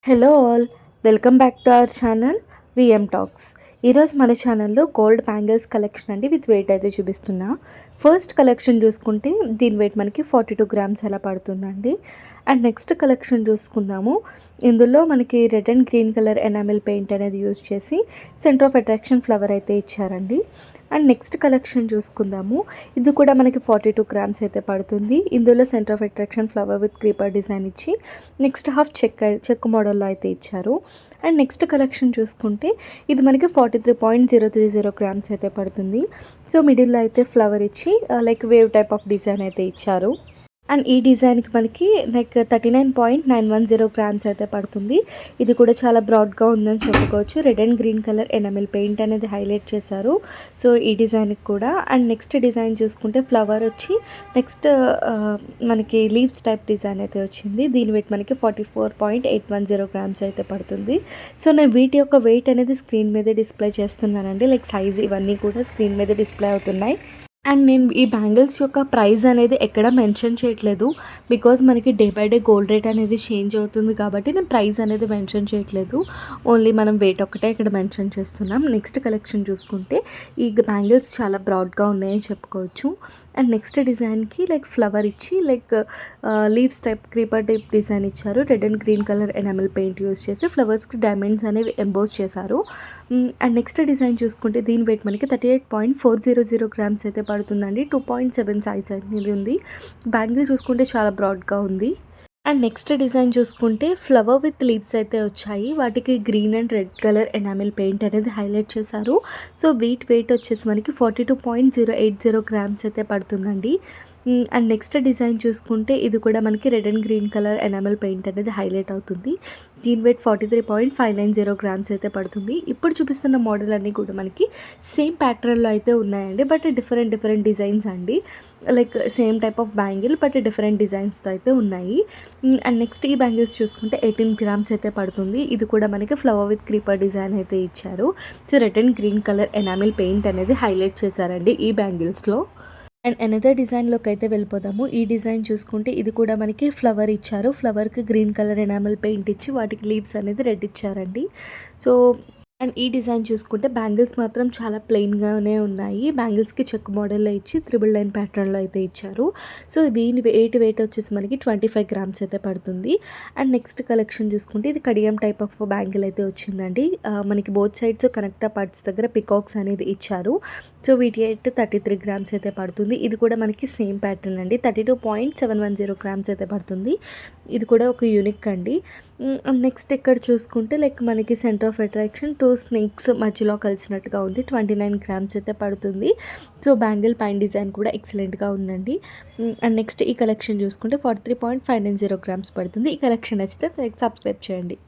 Hello all, welcome back to our channel VM talks. ఈరోజు మన ఛానల్లో గోల్డ్ బ్యాంగిల్స్ కలెక్షన్ అండి విత్ వెయిట్ అయితే చూపిస్తున్నా. ఫస్ట్ కలెక్షన్ చూసుకుంటే దీని వెయిట్ మనకి 42 గ్రామ్స్ అలా పడుతుందండి. అండ్ నెక్స్ట్ కలెక్షన్ చూసుకుందాము. ఇందులో మనకి red and green colour enamel paint అనేది యూజ్ చేసి సెంటర్ ఆఫ్ అట్రాక్షన్ ఫ్లవర్ అయితే ఇచ్చారండి. అండ్ నెక్స్ట్ కలెక్షన్ చూసుకుందాము. ఇది కూడా మనకి 42 గ్రామ్స్ అయితే పడుతుంది. ఇందులో centre of attraction flower with creeper design ఇచ్చి నెక్స్ట్ హాఫ్ చెక్ మోడల్లో అయితే ఇచ్చారు. అండ్ నెక్స్ట్ కలెక్షన్ చూసుకుంటే ఇది మనకి 43.030 గ్రామ్స్ అయితే పడుతుంది. సో మిడిల్లో అయితే ఫ్లవర్ ఇచ్చి like wave type of design అయితే ఇచ్చారు. అండ్ ఈ డిజైన్కి మనకి లైక్ 39.910 గ్రామ్స్ అయితే పడుతుంది. ఇది కూడా చాలా బ్రాడ్గా ఉందని చెప్పుకోవచ్చు. Red and green colour enamel paint అనేది హైలైట్ చేశారు. సో ఈ డిజైన్కి కూడా. అండ్ నెక్స్ట్ డిజైన్ చూసుకుంటే ఫ్లవర్ వచ్చి నెక్స్ట్ మనకి లీవ్స్ టైప్ డిజైన్ అయితే వచ్చింది. దీని వెయిట్ మనకి 44.810 గ్రామ్స్ అయితే పడుతుంది. సో నేను వీటి యొక్క వెయిట్ అనేది స్క్రీన్ మీదే డిస్ప్లే చేస్తున్నానండి. లైక్ సైజ్ ఇవన్నీ కూడా స్క్రీన్ మీద డిస్ప్లే అవుతున్నాయి. అండ్ నేను ఈ బ్యాంగిల్స్ యొక్క ప్రైస్ అనేది ఎక్కడ మెన్షన్ చేయట్లేదు. బికాజ్ మనకి day by day gold rate అనేది చేంజ్ అవుతుంది కాబట్టి నేను ప్రైస్ అనేది మెన్షన్ చేయట్లేదు. ఓన్లీ మనం వెయిట్ ఒక్కటే ఇక్కడ మెన్షన్ చేస్తున్నాం. నెక్స్ట్ కలెక్షన్ చూసుకుంటే ఈ బ్యాంగిల్స్ చాలా బ్రాడ్గా ఉన్నాయని చెప్పుకోవచ్చు. అండ్ నెక్స్ట్ డిజైన్కి లైక్ ఫ్లవర్ ఇచ్చి like leaves type creeper type design ఇచ్చారు. Red and green colour enamel paint use చేసి ఫ్లవర్స్కి డైమండ్స్ అనేవి ఎంబోస్ చేశారు. అండ్ నెక్స్ట్ డిజైన్ చూసుకుంటే దీని వెయిట్ మనకి 38.400 గ్రామ్స్ అయితే పడుతుందండి. 2.7 సైజ్ అనేది ఉంది. బ్యాంగిల్ చూసుకుంటే చాలా బ్రాడ్గా ఉంది. అండ్ నెక్స్ట్ డిజైన్ చూసుకుంటే ఫ్లవర్ విత్ లీవ్స్ అయితే వచ్చాయి. వాటికి green and red colour enamel paint అనేది హైలైట్ చేశారు. సో వెయిట్ వచ్చేసి మనకి 42.080 గ్రామ్స్ అయితే పడుతుందండి. అండ్ నెక్స్ట్ డిజైన్ చూసుకుంటే ఇది కూడా మనకి red and green colour enamel paint అనేది హైలైట్ అవుతుంది. దీని వెయిట్ 43.590 గ్రామ్స్ అయితే పడుతుంది. ఇప్పుడు చూపిస్తున్న మోడల్ అన్నీ కూడా మనకి సేమ్ ప్యాటర్న్లో అయితే ఉన్నాయండి. బట్ డిఫరెంట్ డిజైన్స్ అండి. Like same type of bangle but different డిజైన్స్తో అయితే ఉన్నాయి. అండ్ నెక్స్ట్ ఈ బ్యాంగిల్స్ చూసుకుంటే 18 గ్రామ్స్ అయితే పడుతుంది. ఇది కూడా మనకి ఫ్లవర్ విత్ క్రీపర్ డిజైన్ అయితే ఇచ్చారు. So red and green colour enamel paint అనేది హైలైట్ చేశారండి ఈ బ్యాంగిల్స్లో. అండ్ అనదర్ డిజైన్లోకి అయితే వెళ్ళిపోదాము. ఈ డిజైన్ చూసుకుంటే ఇది కూడా మనకి ఫ్లవర్ ఇచ్చారు. ఫ్లవర్కి గ్రీన్ కలర్ ఎనామిల్ పెయింట్ ఇచ్చి వాటికి లీవ్స్ అనేది రెడ్ ఇచ్చారండి. సో అండ్ ఈ డిజైన్ చూసుకుంటే బ్యాంగిల్స్ మాత్రం చాలా ప్లెయిన్గానే ఉన్నాయి. బ్యాంగిల్స్కి చెక్ మోడల్లో ఇచ్చి 3 లైన్ ప్యాటర్న్లో అయితే ఇచ్చారు. సో దీని వెయిట్ వచ్చేసి మనకి 25 గ్రామ్స్ అయితే పడుతుంది. అండ్ నెక్స్ట్ కలెక్షన్ చూసుకుంటే ఇది కడియం టైప్ ఆఫ్ బ్యాంగిల్ అయితే వచ్చిందండి. మనకి బోత్ సైడ్స్ కనెక్టర్ పార్ట్స్ దగ్గర పికాక్స్ అనేది ఇచ్చారు. సో వీటి అయితే 33 గ్రామ్స్ అయితే పడుతుంది. ఇది కూడా మనకి సేమ్ ప్యాటర్న్ అండి. 32.710 గ్రామ్స్ అయితే పడుతుంది. ఇది కూడా ఒక యూనిక్ అండి. నెక్స్ట్ ఇక్కడ చూసుకుంటే లైక్ మనకి సెంటర్ ఆఫ్ అట్రాక్షన్ 2 స్నేక్స్ మధ్యలో కలిసినట్టుగా ఉంది. 29 గ్రామ్స్ అయితే పడుతుంది. సో బ్యాంగిల్ పైన డిజైన్ కూడా ఎక్సలెంట్గా ఉందండి. అండ్ నెక్స్ట్ ఈ కలెక్షన్ చూసుకుంటే 43.590 గ్రామ్స్ పడుతుంది. ఈ కలెక్షన్ నచ్చితే సబ్స్క్రైబ్ చేయండి.